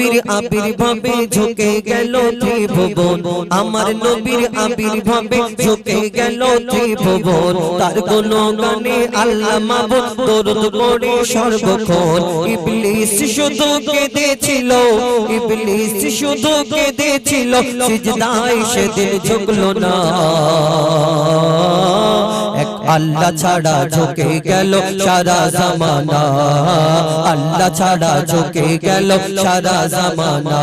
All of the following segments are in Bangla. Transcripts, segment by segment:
নবীর আবির্ভাবে ঝুঁকে গেল ত্রিভুবন আমার নবীর আবির্ভাবে ঝুঁকে গেল ত্রিভুবন তার গুণগানে আল্লাহ মাবুদ দরুদ পড়ে সর্বক্ষণ ইবলিস শুধু কেঁদেছিল ইবলিস শুধু কেঁদেছিল সিজদায় সেদিন ঝুঁকলো না এক আল্লাহ ছাড়া ঝুঁকে গেল সারা জামানা আল্লাহ ছাড়া ঝুঁকে গেল সারা জামানা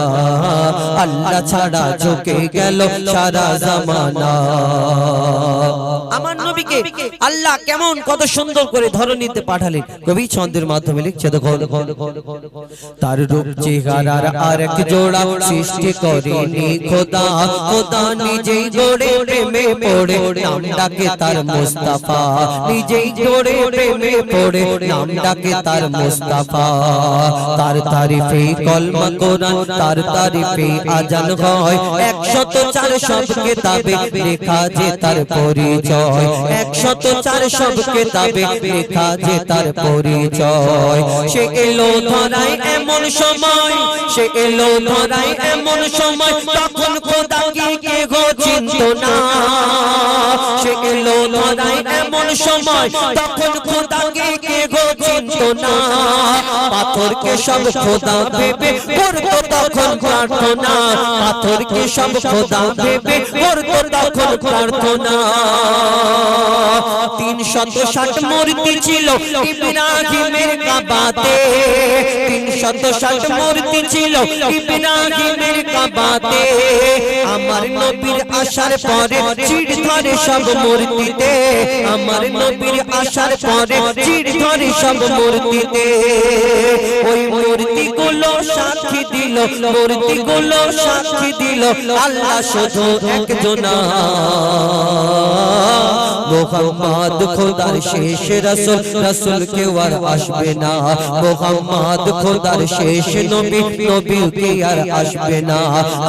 আল্লাহ ছাড়া ঝুঁকে গেল সারা জামানা আমার নবীকে আল্লাহ কেমন কত সুন্দর করে ধরনীতে পাঠালেন কবি ছন্দের মাধ্যমে লিখছে দেখো তার রূপ চেহারার আরেক জোড়া সৃষ্টি করেনি খোদা খোদা নিজেই গড়ে প্রেমে পড়ে নাম ডাকে তার মুস্তাফা নিজেই গড়ে প্রেমে পড়ে নাম ডাকে তার মুস্তাফা তার তারিফে কলমা কোরআন তার তারিফে আজান হয় 104 সব কিতাবে লেখা যে তার পরিচয় 104 সব কিতাবে লেখা যে তার পরিচয় সে এলো ধরায় এমন সময় সে এলো ধরায় এমন সময় তখন খোদাকে কেউ চিনতো না সে এলো ধরায় এমন সময় তখন খোদাকে কেউ চিনতো না পাথরকে সব খোদা ভেবে করতো তখন প্রার্থনা পাথরকে সব খোদা ভেবে করতো তখন প্রার্থনা 360 মূর্তি ছিল ইব্রাহিমের কাবাতে 360 মূর্তি ছিল ইব্রাহিমের কাবাতে আমার নবীর আসার পরে চিড় ধরে সব মূর্তিতে আমার নবীর আসার পরে চিড় ধরে সব মূর্তিতে ওই মূর্তিগুলো সাক্ষী দিল মূর্তিগুলো সাক্ষী দিল আল্লাহ শুধু একজনা মুহাম্মদ খোদার শেষ রাসূল রাসূল কেউ আর আসবে না মুহাম্মদ খোদার শেষ নবী নবী কেউ আর আসবে না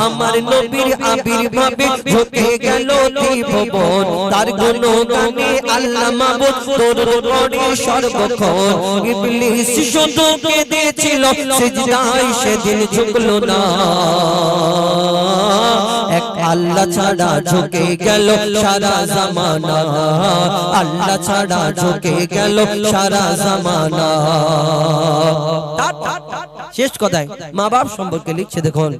আমার নবীর আবির্ভাবে ঝুঁকে গেল ত্রিভুবন তার গুণগানে আল্লাহ মাবুদ দরুদ পড়ে সর্বক্ষণ ইবলিস শুধু কেঁদেছিল সিজদায় সেদিন ঝুঁকলো না এক আল্লাহ ছাড়া ঝুঁকে গেল সারা জামানা আল্লাহ ছাড়া ঝুঁকে গেল সারা জামানা শেষ কথায় মা বাপ সম্পর্কে লিখছে দেখুন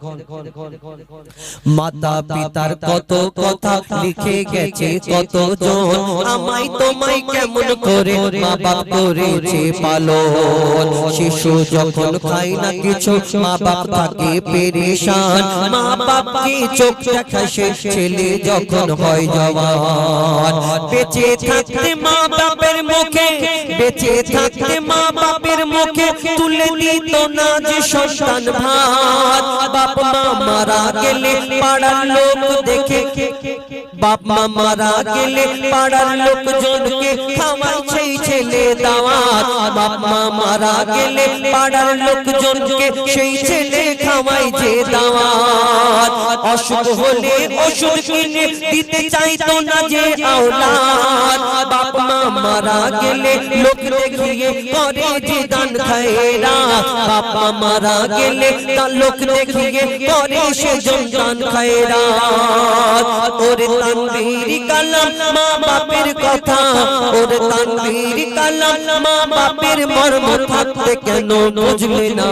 মাতা পিতার কত কথা লিখে গেছে কত জন আমায় তোমায় কেমন করে মা বাপ করেছে পালন শিশু যখন খায় না কিছু মা বাপ থাকে পেরেশান মা বাপকে চোখ দেখা সে ছেলে যখন হয় জওয়ান বেঁচে থাকতে মা বাপের মুখে বেঁচে থাকতে মা বাপের মুখে তুলে দিত না যে সন্তান ভাত বাপ মা মারা গেলে পাড়ার লোক দেখে বাপ মা মারা গেলে পাড়ার লোকজনকে খাওয়ায় সেই ছেলে দাওয়াত বাপ মা মারা গেলে পাড়ার লোকজনকে সেই ছেলে খাওয়ায় যে দাওয়াত অসুখ হলে ওষুধ কিনে দিতে চাইতো না যে আওলাদ বাপ মা মারা গেলে লোক দেখিয়ে করে যে দান খায়রাত বাপ মা মারা গেলে তা লোক দেখিয়ে করে সে দান খায়রাত ওরে তানবীর কালাম মা বাপের কথা ওরে তানবীর কালাম মা বাপের মর্ম থাকতে কেন বুঝবে না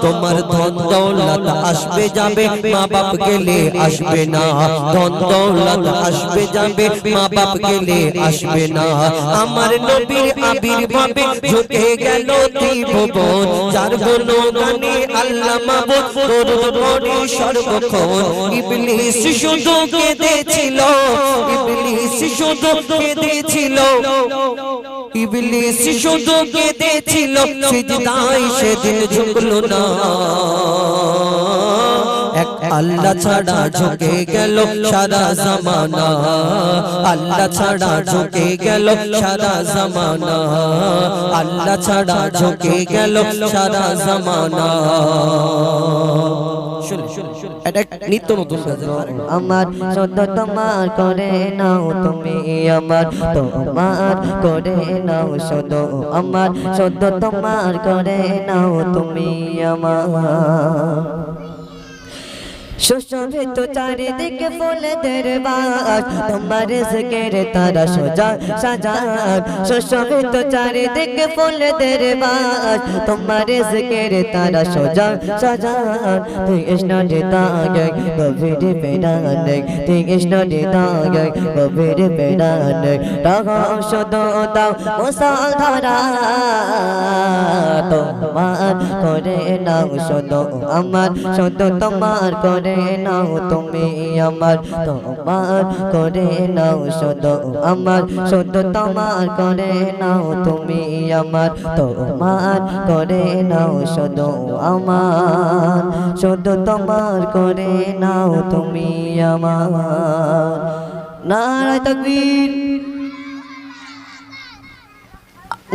তোমার ধন দৌলত আসবে যাবে মা বাপ গেলে আসবে না ধন দৌলত আসবে যাবে মা বাপ গেলে আসবে না আমার নবীর আবির্ভাবে ঝুঁকে গেল ত্রিভুবন যার গুণগানে আল্লাহ মাবুদ দরুদ পড়ে সর্বক্ষণ ইবলিস শুধু কেঁদেছিল ইবলিস শুধু কেঁদেছিল ইবলিস শুধু কেঁদেছিল সিজদায় সেদিন ঝুঁকলো না এক আল্লাহ ছাড়া ঝুঁকে গেল সারা জামানা আল্লাহ ছাড়া ঝুঁকে গেল সারা জামানা আল্লাহ ছাড়া ঝুঁকে গেল সারা জামানা এটা নিত্য নতুন গাজল। আমার শুধু তোমার করে নাও তুমি আমার, তোমার করে নাও শুধু আমার, শুধু তোমার করে নাও তুমি আমার। সুশোভিত চারিদিকে ফুলেদের বাস, তোমার রিজকের তারা সোজা সাজান। সুশোভিত চারিদিকে ফুলেদের বাস, তোমার রিজকের তারা সোজা সাজান। কৃষ্ণ দিদাগে গভীর বেড়ানে, কৃষ্ণ দিদাগে গভীর বেড়ানে, রাগাম শুধু দাও মুসলধারা, তোমার করে নাও শুধু আমার, শুধু তোমার করে নাও তুমি আমার, তোমার করে নাও শুধু আমার, শুধু তোমার করে নাও তুমি আমার, তোমার করে নাও শুধু আমার, শুধু তোমার করে নাও তুমি আমার। নারায়ে তাকবীর,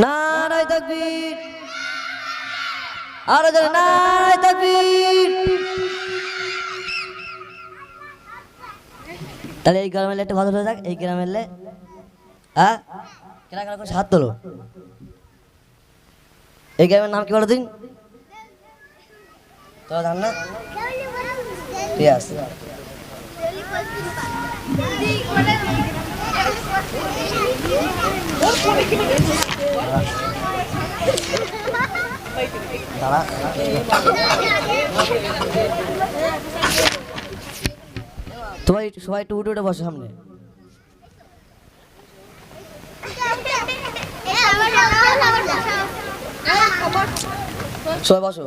নারায়ে তাকবীর, আর জোরে নারায়ে তাকবীর। তাহলে এই গ্রামের একটু ভালো হয়ে যাক, এই গ্রামের হ্যাঁ কেনা কেনা করে হাত তোলো। এই গ্রামের নাম কি বলো দিন, তোরা জান না? ঠিক আছে, সবাই সবাই একটু উঠে উঠে বসো সামনে। সবাই বসো।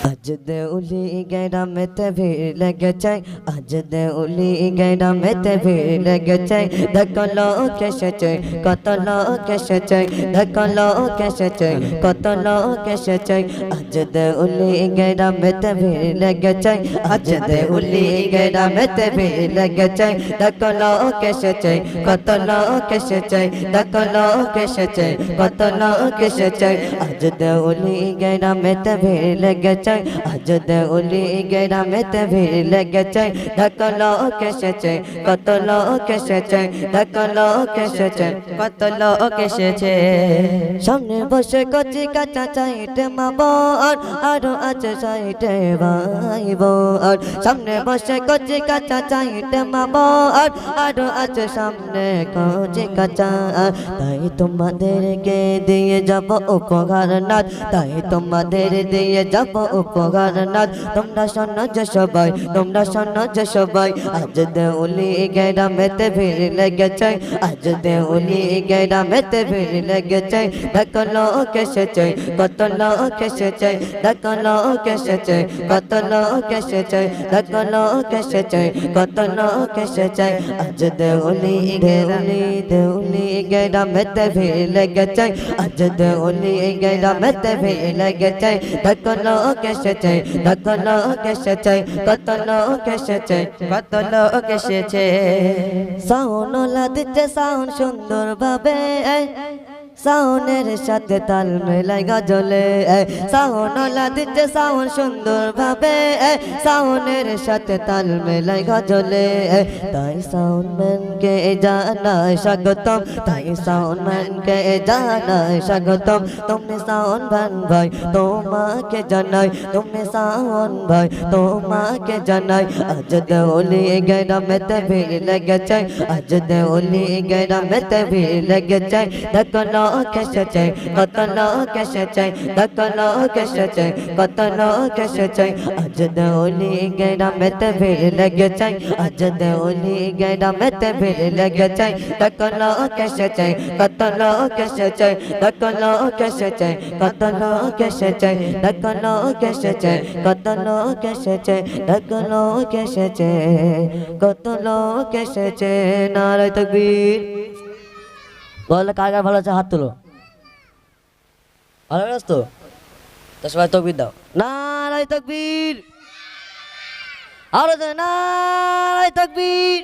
আজ দেউলি গ্রামেতে ভিড় লেগেছে, আজ দেউলি গ্রামেতে ভিড় লেগেছে, দেখো লোক এসেছে কত লোক এসেছে, দেখো লোক এসেছে কত লোক এসেছে। আজ দেউলি গ্রামেতে ভিড় লেগেছে, আজ দেউলি গ্রামেতে ভিড় লেগেছে, দেখো লোক এসেছে কত লোক এসেছে, দেখো লোক এসেছে কত লোক এসেছে। আজ দেউলি গ্রামেতে ভিড় লেগেছে, আজ দেউলি গ্রামেতে ভিড় লেগেছে, দেখো লোক এসেছে কত লোক এসেছে, দেখো লোক এসেছে কত লোক এসেছে। সামনে বসে কচি কাঁচা চাইটে মা বোন, আরো আছে সাইটে ভাই বোন। সামনে বসে কচি কাঁচা চাইটে মা বোন, আরো আছে সামনে কচি কাঁচা। তাই তোমাদেরকে দিয়ে যাব উপহার নাথ, তাই তোমাদের দিয়ে যাব উপহার নাথ। তোমরা শোনো যে সবাই, তোমরা শোনো যে সবাই, আজ দেউলি গ্রামেতে ভিড় লেগেছে, আজ দেউলি গ্রামেতে ভিড় লেগেছে, দেখো লোক এসেছে কত লোক এসেছে, দেখো লোক এসেছে কত লোক এসেছে, দেখো লোক এসেছে কত লোক এসেছে। আজ দেউলি দেউলি দেউলি গ্রামেতে ভিড় লেগেছে, আজ দেউলি গ্রামেতে ভিড় লেগেছে, দেখো লোক এসেছে, দেখো লোক এসেছে কত লোক এসেছে, কত লোক এসেছে। সাউন্ড দিচ্ছে সাউন্ড সুন্দর ভাবে, সাউনের সাথে তাল মেলাই গজলে, সাউন্ড দিচ্ছে সাউন্ড সুন্দর ভাবে, সাউনের সাথে তাল মেলাই গজলে। তাই সাউন্ডম্যানকে জানাই স্বাগতম, তাই সাউন্ডম্যানকে জানাই স্বাগতম। তুমি সাউন্ডম্যান ভাই তোমাকে জানাই, তুমি সাউন্ড ভাই তোমাকে জানাই। আজ দেউলি গ্রামেতে ভিড় লেগেছে, আজ দেউলি গ্রামেতে ভিড় লেগেছে, দেখো লোক এসেছে কত লোক এসেছে, দেখো লোক এসেছে কত লোক এসেছে। আজ দেউলি গ্রামেতে ভিড় লেগেছে, আজ দেউলি গ্রামেতে ভিড় লেগেছে, দেখো লোক এসেছে কত লোক এসেছে, দেখো লোক এসেছে কত লোক এসেছে, দেখো লোক এসেছে কত লোক এসেছে, দেখো লোক এসেছে কত লোক এসেছে। নারায়ে তাকবীর। বলে কার কার ভালো আছে হাত তুলো। ভালো আছো তো? তো সবাই তাকবীর দাও। নারায়ে তাকবীর, আরো নারায়ে তাকবীর।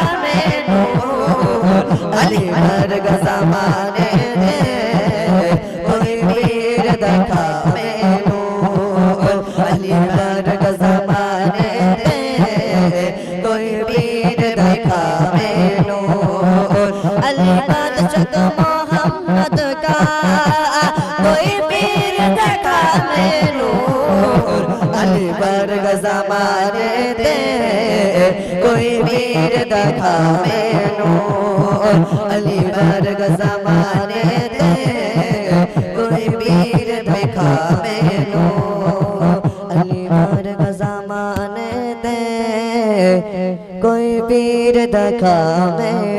कोई पीर देखा मैनू अली वर्ग ज़माने दे कोई पीर देखा मैनू अली वर्ग ज़माने दे कोई पीर देखा मैनू अली वर्ग ज़माने दे कोई पीर देखा मैनू